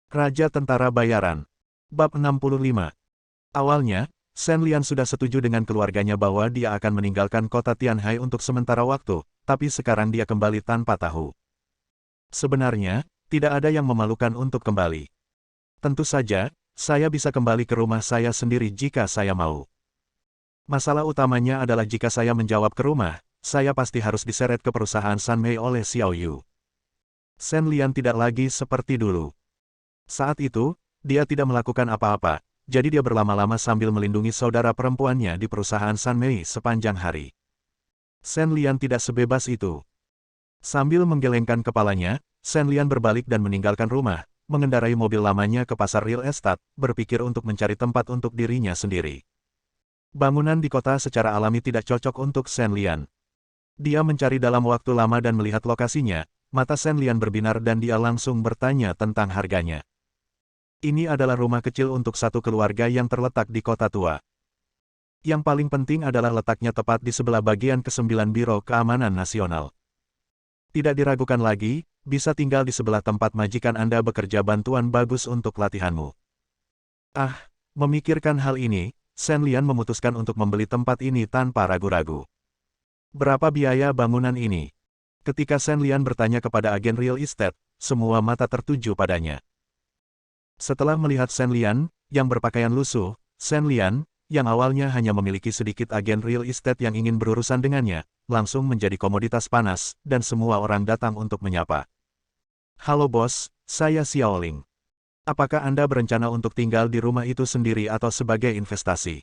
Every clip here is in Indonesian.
Raja Tentara Bayaran. Bab 65. Awalnya, Shen Lian sudah setuju dengan keluarganya bahwa dia akan meninggalkan kota Tianhai untuk sementara waktu, tapi sekarang dia kembali tanpa tahu. Sebenarnya, tidak ada yang memalukan untuk kembali. Tentu saja, saya bisa kembali ke rumah saya sendiri jika saya mau. Masalah utamanya adalah jika saya menjawab ke rumah, saya pasti harus diseret ke perusahaan Sanmei oleh Xiao Yu. Shen Lian tidak lagi seperti dulu. Saat itu, dia tidak melakukan apa-apa, jadi dia berlama-lama sambil melindungi saudara perempuannya di perusahaan Sanmei sepanjang hari. Shen Lian tidak sebebas itu. Sambil menggelengkan kepalanya, Shen Lian berbalik dan meninggalkan rumah, mengendarai mobil lamanya ke pasar real estate, berpikir untuk mencari tempat untuk dirinya sendiri. Bangunan di kota secara alami tidak cocok untuk Shen Lian. Dia mencari dalam waktu lama dan melihat lokasinya, mata Shen Lian berbinar dan dia langsung bertanya tentang harganya. Ini adalah rumah kecil untuk satu keluarga yang terletak di kota tua. Yang paling penting adalah letaknya tepat di sebelah bagian ke-9 Biro Keamanan Nasional. Tidak diragukan lagi, bisa tinggal di sebelah tempat majikan Anda bekerja, bantuan bagus untuk latihanmu. Memikirkan hal ini, Shen Lian memutuskan untuk membeli tempat ini tanpa ragu-ragu. Berapa biaya bangunan ini? Ketika Shen Lian bertanya kepada agen real estate, semua mata tertuju padanya. Setelah melihat Shen Lian, yang berpakaian lusuh, Shen Lian, yang awalnya hanya memiliki sedikit agen real estate yang ingin berurusan dengannya, langsung menjadi komoditas panas, dan semua orang datang untuk menyapa. Halo bos, saya Xiaoling. Apakah Anda berencana untuk tinggal di rumah itu sendiri atau sebagai investasi?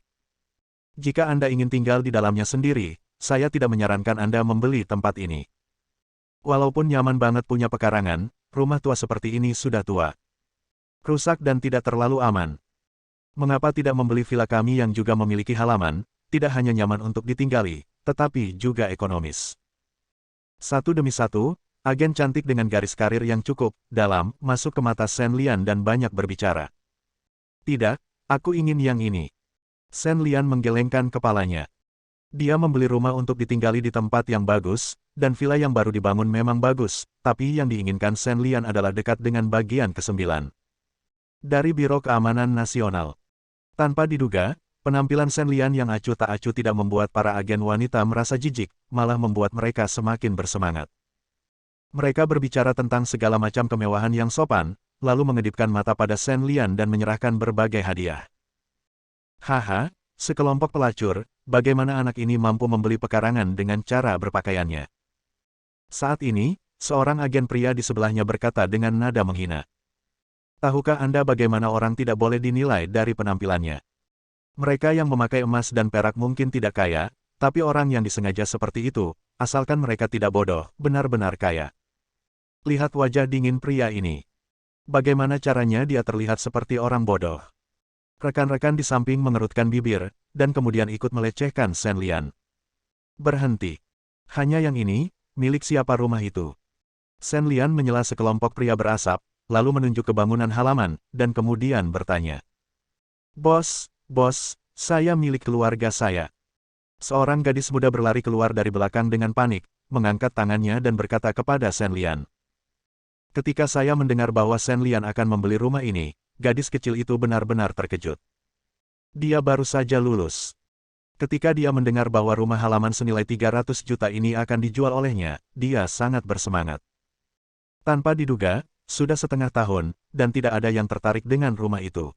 Jika Anda ingin tinggal di dalamnya sendiri, saya tidak menyarankan Anda membeli tempat ini. Walaupun nyaman banget punya pekarangan, rumah tua seperti ini sudah tua, rusak dan tidak terlalu aman. Mengapa tidak membeli villa kami yang juga memiliki halaman, tidak hanya nyaman untuk ditinggali, tetapi juga ekonomis. Satu demi satu, agen cantik dengan garis karir yang cukup dalam masuk ke mata Shen Lian dan banyak berbicara. Tidak, aku ingin yang ini. Shen Lian menggelengkan kepalanya. Dia membeli rumah untuk ditinggali di tempat yang bagus, dan villa yang baru dibangun memang bagus, tapi yang diinginkan Shen Lian adalah dekat dengan bagian ke-9 dari Biro Keamanan Nasional. Tanpa diduga, penampilan Shen Lian yang acuh tak acuh tidak membuat para agen wanita merasa jijik, malah membuat mereka semakin bersemangat. Mereka berbicara tentang segala macam kemewahan yang sopan, lalu mengedipkan mata pada Shen Lian dan menyerahkan berbagai hadiah. Haha, sekelompok pelacur, bagaimana anak ini mampu membeli pekarangan dengan cara berpakaiannya? Saat ini, seorang agen pria di sebelahnya berkata dengan nada menghina. Tahukah Anda bagaimana orang tidak boleh dinilai dari penampilannya? Mereka yang memakai emas dan perak mungkin tidak kaya, tapi orang yang disengaja seperti itu, asalkan mereka tidak bodoh, benar-benar kaya. Lihat wajah dingin pria ini. Bagaimana caranya dia terlihat seperti orang bodoh? Rekan-rekan di samping mengerutkan bibir, dan kemudian ikut melecehkan Shen Lian. Berhenti. Hanya yang ini, milik siapa rumah itu? Shen Lian menyela sekelompok pria berasap, lalu menunjuk ke bangunan halaman, dan kemudian bertanya. Bos, saya milik keluarga saya. Seorang gadis muda berlari keluar dari belakang dengan panik, mengangkat tangannya dan berkata kepada Shen Lian. Ketika saya mendengar bahwa Shen Lian akan membeli rumah ini, gadis kecil itu benar-benar terkejut. Dia baru saja lulus. Ketika dia mendengar bahwa rumah halaman senilai 300 juta ini akan dijual olehnya, dia sangat bersemangat. Tanpa diduga, sudah setengah tahun, dan tidak ada yang tertarik dengan rumah itu.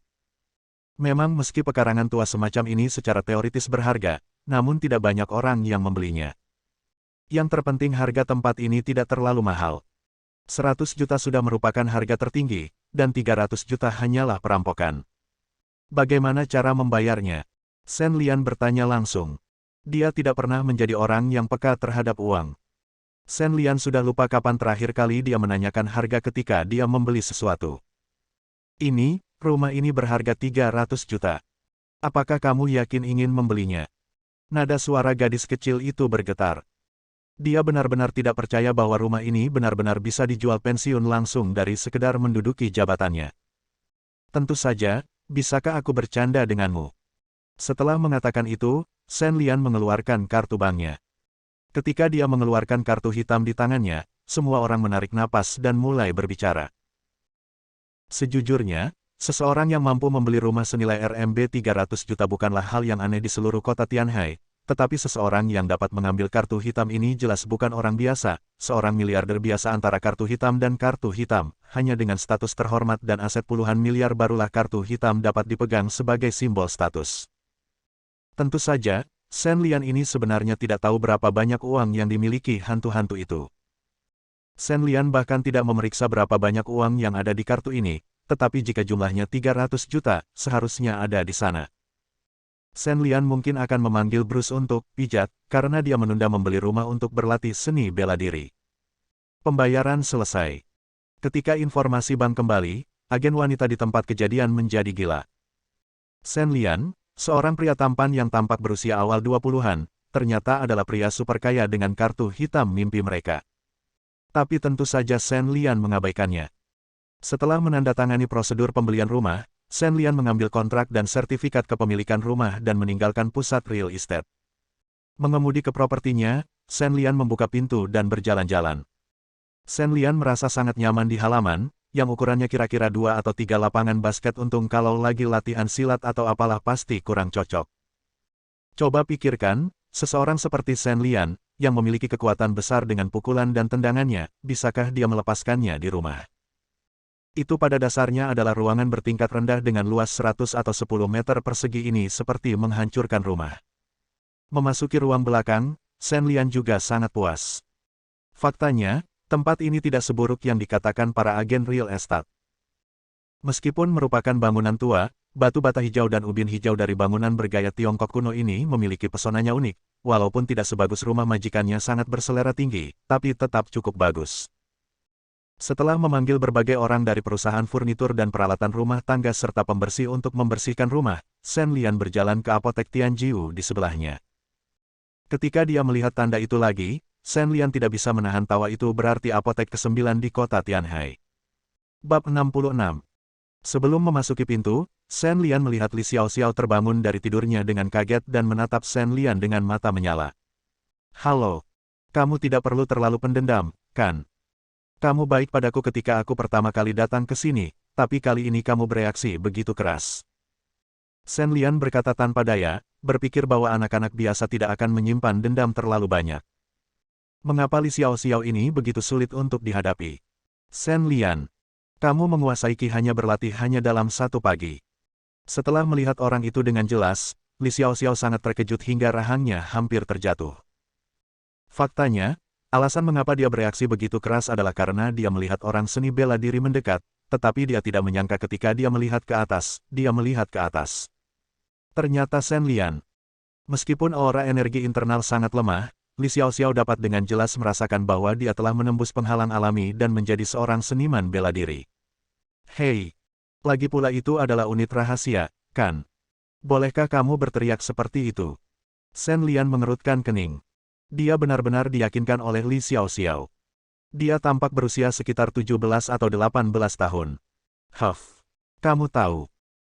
Memang meski pekarangan tua semacam ini secara teoritis berharga, namun tidak banyak orang yang membelinya. Yang terpenting harga tempat ini tidak terlalu mahal. 100 juta sudah merupakan harga tertinggi, dan 300 juta hanyalah perampokan. Bagaimana cara membayarnya? Shen Lian bertanya langsung. Dia tidak pernah menjadi orang yang peka terhadap uang. Shen Lian sudah lupa kapan terakhir kali dia menanyakan harga ketika dia membeli sesuatu. Rumah ini berharga 300 juta. Apakah kamu yakin ingin membelinya? Nada suara gadis kecil itu bergetar. Dia benar-benar tidak percaya bahwa rumah ini benar-benar bisa dijual pensiun langsung dari sekedar menduduki jabatannya. Tentu saja, bisakah aku bercanda denganmu? Setelah mengatakan itu, Shen Lian mengeluarkan kartu banknya. Ketika dia mengeluarkan kartu hitam di tangannya, semua orang menarik napas dan mulai berbicara. Sejujurnya, seseorang yang mampu membeli rumah senilai RMB 300 juta bukanlah hal yang aneh di seluruh kota Tianhai, tetapi seseorang yang dapat mengambil kartu hitam ini jelas bukan orang biasa, seorang miliarder biasa antara kartu hitam dan kartu hitam, hanya dengan status terhormat dan aset puluhan miliar barulah kartu hitam dapat dipegang sebagai simbol status. Tentu saja, Shen Lian ini sebenarnya tidak tahu berapa banyak uang yang dimiliki hantu-hantu itu. Shen Lian bahkan tidak memeriksa berapa banyak uang yang ada di kartu ini, tetapi jika jumlahnya 300 juta, seharusnya ada di sana. Shen Lian mungkin akan memanggil Bruce untuk pijat, karena dia menunda membeli rumah untuk berlatih seni bela diri. Pembayaran selesai. Ketika informasi bank kembali, agen wanita di tempat kejadian menjadi gila. Shen Lian, seorang pria tampan yang tampak berusia awal 20-an, ternyata adalah pria super kaya dengan kartu hitam mimpi mereka. Tapi tentu saja Shen Lian mengabaikannya. Setelah menandatangani prosedur pembelian rumah, Shen Lian mengambil kontrak dan sertifikat kepemilikan rumah dan meninggalkan pusat real estate. Mengemudi ke propertinya, Shen Lian membuka pintu dan berjalan-jalan. Shen Lian merasa sangat nyaman di halaman, yang ukurannya kira-kira 2 atau 3 lapangan basket untung kalau lagi latihan silat atau apalah pasti kurang cocok. Coba pikirkan, seseorang seperti Shen Lian, yang memiliki kekuatan besar dengan pukulan dan tendangannya, bisakah dia melepaskannya di rumah? Itu pada dasarnya adalah ruangan bertingkat rendah dengan luas 100 atau 10 meter persegi ini seperti menghancurkan rumah. Memasuki ruang belakang, Shen Lian juga sangat puas. Faktanya, tempat ini tidak seburuk yang dikatakan para agen real estate. Meskipun merupakan bangunan tua, batu bata hijau dan ubin hijau dari bangunan bergaya Tiongkok kuno ini memiliki pesonanya unik, walaupun tidak sebagus rumah majikannya sangat berselera tinggi, tapi tetap cukup bagus. Setelah memanggil berbagai orang dari perusahaan furnitur dan peralatan rumah tangga serta pembersih untuk membersihkan rumah, Shen Lian berjalan ke apotek Tianjiu di sebelahnya. Ketika dia melihat tanda itu lagi, Shen Lian tidak bisa menahan tawa itu berarti apotek ke-9 di kota Tianhai. Bab 66. Sebelum memasuki pintu, Shen Lian melihat Li Xiaoxiao terbangun dari tidurnya dengan kaget dan menatap Shen Lian dengan mata menyala. "Halo. Kamu tidak perlu terlalu pendendam, kan? Kamu baik padaku ketika aku pertama kali datang ke sini, tapi kali ini kamu bereaksi begitu keras." Shen Lian berkata tanpa daya, berpikir bahwa anak-anak biasa tidak akan menyimpan dendam terlalu banyak. Mengapa Li Xiaoxiao ini begitu sulit untuk dihadapi? Shen Lian, kamu menguasai Qi hanya berlatih hanya dalam satu pagi. Setelah melihat orang itu dengan jelas, Li Xiaoxiao sangat terkejut hingga rahangnya hampir terjatuh. Faktanya, alasan mengapa dia bereaksi begitu keras adalah karena dia melihat orang seni bela diri mendekat, tetapi dia tidak menyangka ketika dia melihat ke atas, dia melihat ke atas. Ternyata Shen Lian. Meskipun aura energi internal sangat lemah, Li Xiaoxiao dapat dengan jelas merasakan bahwa dia telah menembus penghalang alami dan menjadi seorang seniman bela diri. Hei! Lagi pula itu adalah unit rahasia, kan? Bolehkah kamu berteriak seperti itu? Shen Lian mengerutkan kening. Dia benar-benar diyakinkan oleh Li Xiaoxiao. Dia tampak berusia sekitar 17 atau 18 tahun. Huff. Kamu tahu.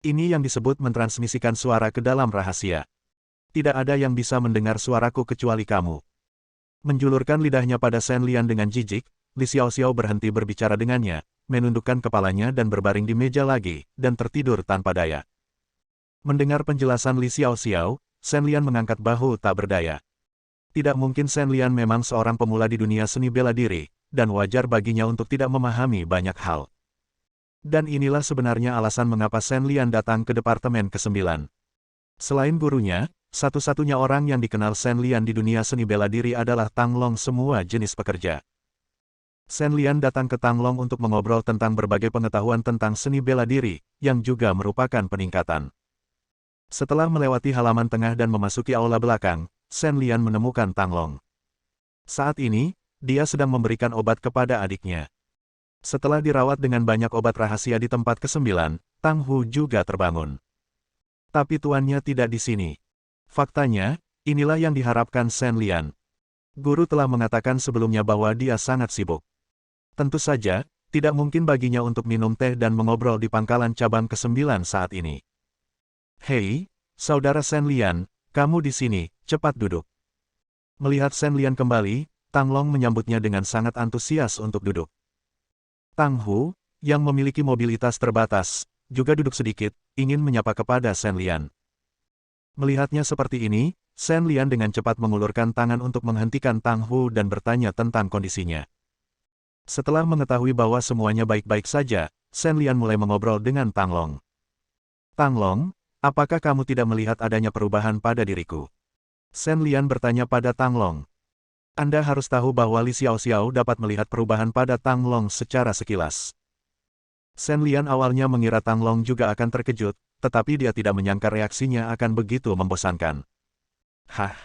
Ini yang disebut mentransmisikan suara ke dalam rahasia. Tidak ada yang bisa mendengar suaraku kecuali kamu. Menjulurkan lidahnya pada Shen Lian dengan jijik, Li Xiaoxiao berhenti berbicara dengannya, menundukkan kepalanya dan berbaring di meja lagi, dan tertidur tanpa daya. Mendengar penjelasan Li Xiaoxiao, Shen Lian mengangkat bahu tak berdaya. Tidak mungkin Shen Lian memang seorang pemula di dunia seni bela diri, dan wajar baginya untuk tidak memahami banyak hal. Dan inilah sebenarnya alasan mengapa Shen Lian datang ke Departemen ke-9. Selain gurunya, satu-satunya orang yang dikenal Shen Lian di dunia seni bela diri adalah Tang Long semua jenis pekerja. Shen Lian datang ke Tang Long untuk mengobrol tentang berbagai pengetahuan tentang seni bela diri, yang juga merupakan peningkatan. Setelah melewati halaman tengah dan memasuki aula belakang, Shen Lian menemukan Tang Long. Saat ini, dia sedang memberikan obat kepada adiknya. Setelah dirawat dengan banyak obat rahasia di tempat ke-9, Tang Hu juga terbangun. Tapi tuannya tidak di sini. Faktanya, inilah yang diharapkan Shen Lian. Guru telah mengatakan sebelumnya bahwa dia sangat sibuk. Tentu saja, tidak mungkin baginya untuk minum teh dan mengobrol di pangkalan cabang ke-9 saat ini. Hei, saudara Shen Lian, kamu di sini, cepat duduk. Melihat Shen Lian kembali, Tang Long menyambutnya dengan sangat antusias untuk duduk. Tang Hu, yang memiliki mobilitas terbatas, juga duduk sedikit, ingin menyapa kepada Shen Lian. Melihatnya seperti ini, Shen Lian dengan cepat mengulurkan tangan untuk menghentikan Tang Hu dan bertanya tentang kondisinya. Setelah mengetahui bahwa semuanya baik-baik saja, Shen Lian mulai mengobrol dengan Tang Long. Tang Long, apakah kamu tidak melihat adanya perubahan pada diriku? Shen Lian bertanya pada Tang Long. Anda harus tahu bahwa Li Xiaoxiao dapat melihat perubahan pada Tang Long secara sekilas. Shen Lian awalnya mengira Tang Long juga akan terkejut, tetapi dia tidak menyangka reaksinya akan begitu membosankan. Hah?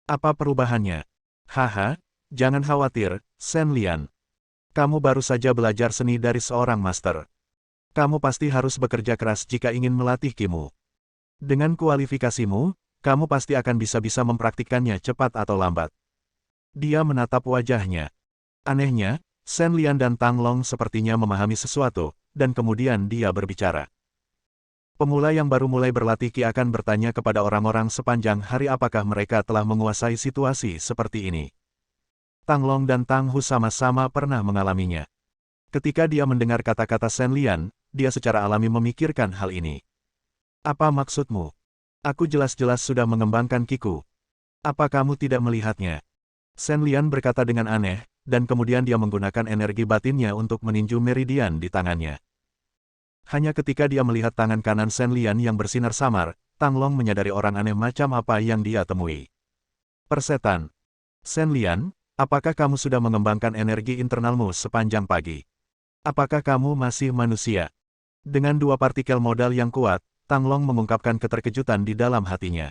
Apa perubahannya? Haha, jangan khawatir, Shen Lian. Kamu baru saja belajar seni dari seorang master. Kamu pasti harus bekerja keras jika ingin melatih Kimu. Dengan kualifikasimu, kamu pasti akan bisa mempraktikkannya cepat atau lambat. Dia menatap wajahnya. Anehnya, Shen Lian dan Tang Long sepertinya memahami sesuatu, dan kemudian dia berbicara. Pemula yang baru mulai berlatih Qi akan bertanya kepada orang-orang sepanjang hari apakah mereka telah menguasai situasi seperti ini. Tang Long dan Tang Hu sama-sama pernah mengalaminya. Ketika dia mendengar kata-kata Shen Lian, dia secara alami memikirkan hal ini. Apa maksudmu? Aku jelas-jelas sudah mengembangkan Qi-ku. Apa kamu tidak melihatnya? Shen Lian berkata dengan aneh, dan kemudian dia menggunakan energi batinnya untuk meninju meridian di tangannya. Hanya ketika dia melihat tangan kanan Shen Lian yang bersinar samar, Tang Long menyadari orang aneh macam apa yang dia temui. Persetan. Shen Lian, apakah kamu sudah mengembangkan energi internalmu sepanjang pagi? Apakah kamu masih manusia? Dengan dua partikel modal yang kuat, Tang Long mengungkapkan keterkejutan di dalam hatinya.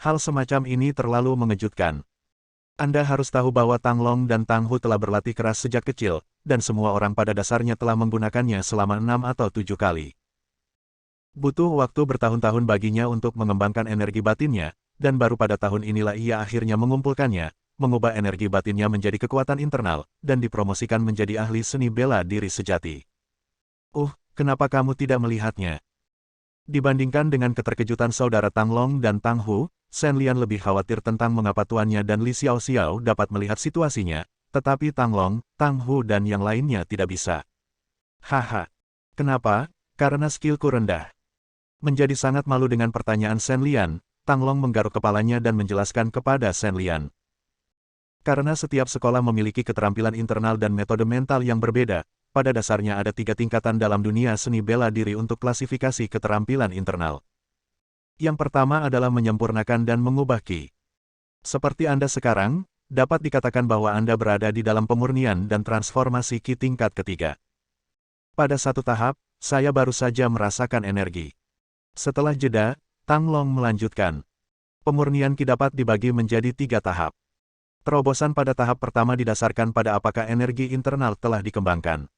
Hal semacam ini terlalu mengejutkan. Anda harus tahu bahwa Tang Long dan Tang Hu telah berlatih keras sejak kecil, dan semua orang pada dasarnya telah menggunakannya selama 6 atau 7 kali. Butuh waktu bertahun-tahun baginya untuk mengembangkan energi batinnya, dan baru pada tahun inilah ia akhirnya mengumpulkannya, mengubah energi batinnya menjadi kekuatan internal, dan dipromosikan menjadi ahli seni bela diri sejati. Kenapa kamu tidak melihatnya? Dibandingkan dengan keterkejutan saudara Tang Long dan Tang Hu, Shen Lian lebih khawatir tentang mengapa tuannya dan Li Xiaoxiao dapat melihat situasinya, tetapi Tang Long, Tang Hu dan yang lainnya tidak bisa. Haha. Kenapa? Karena skillku rendah. Menjadi sangat malu dengan pertanyaan Shen Lian, Tang Long menggaruk kepalanya dan menjelaskan kepada Shen Lian. Karena setiap sekolah memiliki keterampilan internal dan metode mental yang berbeda, pada dasarnya ada 3 tingkatan dalam dunia seni bela diri untuk klasifikasi keterampilan internal. Yang pertama adalah menyempurnakan dan mengubah Qi. Seperti Anda sekarang, dapat dikatakan bahwa Anda berada di dalam pemurnian dan transformasi Qi tingkat ketiga. Pada satu tahap, saya baru saja merasakan energi. Setelah jeda, Tang Long melanjutkan. Pemurnian Qi dapat dibagi menjadi 3 tahap. Terobosan pada tahap pertama didasarkan pada apakah energi internal telah dikembangkan.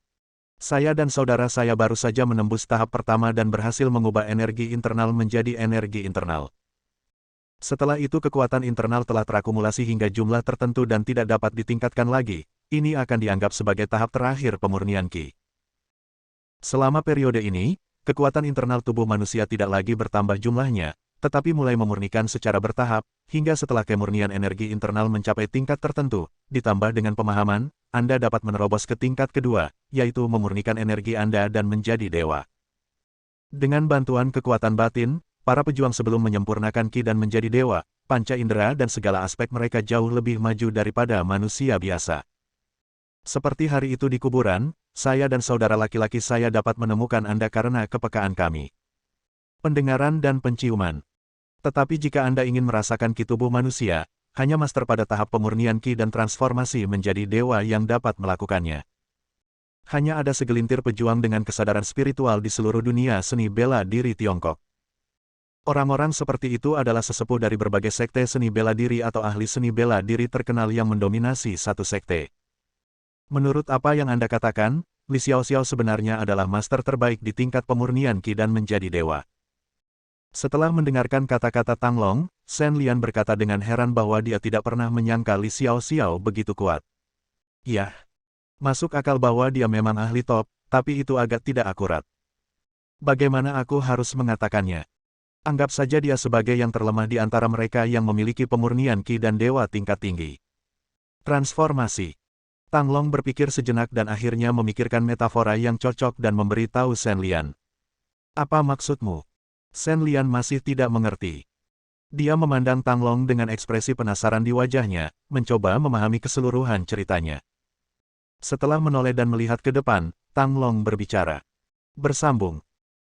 Saya dan saudara saya baru saja menembus tahap pertama dan berhasil mengubah energi internal menjadi energi internal. Setelah itu kekuatan internal telah terakumulasi hingga jumlah tertentu dan tidak dapat ditingkatkan lagi, ini akan dianggap sebagai tahap terakhir pemurnian Qi. Selama periode ini, kekuatan internal tubuh manusia tidak lagi bertambah jumlahnya, tetapi mulai memurnikan secara bertahap, hingga setelah kemurnian energi internal mencapai tingkat tertentu, ditambah dengan pemahaman, Anda dapat menerobos ke tingkat kedua, yaitu memurnikan energi Anda dan menjadi dewa. Dengan bantuan kekuatan batin, para pejuang sebelum menyempurnakan Qi dan menjadi dewa, panca indera dan segala aspek mereka jauh lebih maju daripada manusia biasa. Seperti hari itu di kuburan, saya dan saudara laki-laki saya dapat menemukan Anda karena kepekaan kami. Pendengaran dan penciuman. Tetapi jika Anda ingin merasakan Qi tubuh manusia, hanya master pada tahap pemurnian Qi dan transformasi menjadi dewa yang dapat melakukannya. Hanya ada segelintir pejuang dengan kesadaran spiritual di seluruh dunia seni bela diri Tiongkok. Orang-orang seperti itu adalah sesepuh dari berbagai sekte seni bela diri atau ahli seni bela diri terkenal yang mendominasi satu sekte. Menurut apa yang Anda katakan, Li Xiaoxiao sebenarnya adalah master terbaik di tingkat pemurnian Qi dan menjadi dewa. Setelah mendengarkan kata-kata Tang Long, Shen Lian berkata dengan heran bahwa dia tidak pernah menyangka Li Xiaoxiao begitu kuat. Yah, masuk akal bahwa dia memang ahli top, tapi itu agak tidak akurat. Bagaimana aku harus mengatakannya? Anggap saja dia sebagai yang terlemah di antara mereka yang memiliki pemurnian Qi dan dewa tingkat tinggi. Transformasi. Tang Long berpikir sejenak dan akhirnya memikirkan metafora yang cocok dan memberi tahu Shen Lian. Apa maksudmu? Shen Lian masih tidak mengerti. Dia memandang Tang Long dengan ekspresi penasaran di wajahnya, mencoba memahami keseluruhan ceritanya. Setelah menoleh dan melihat ke depan, Tang Long berbicara. Bersambung.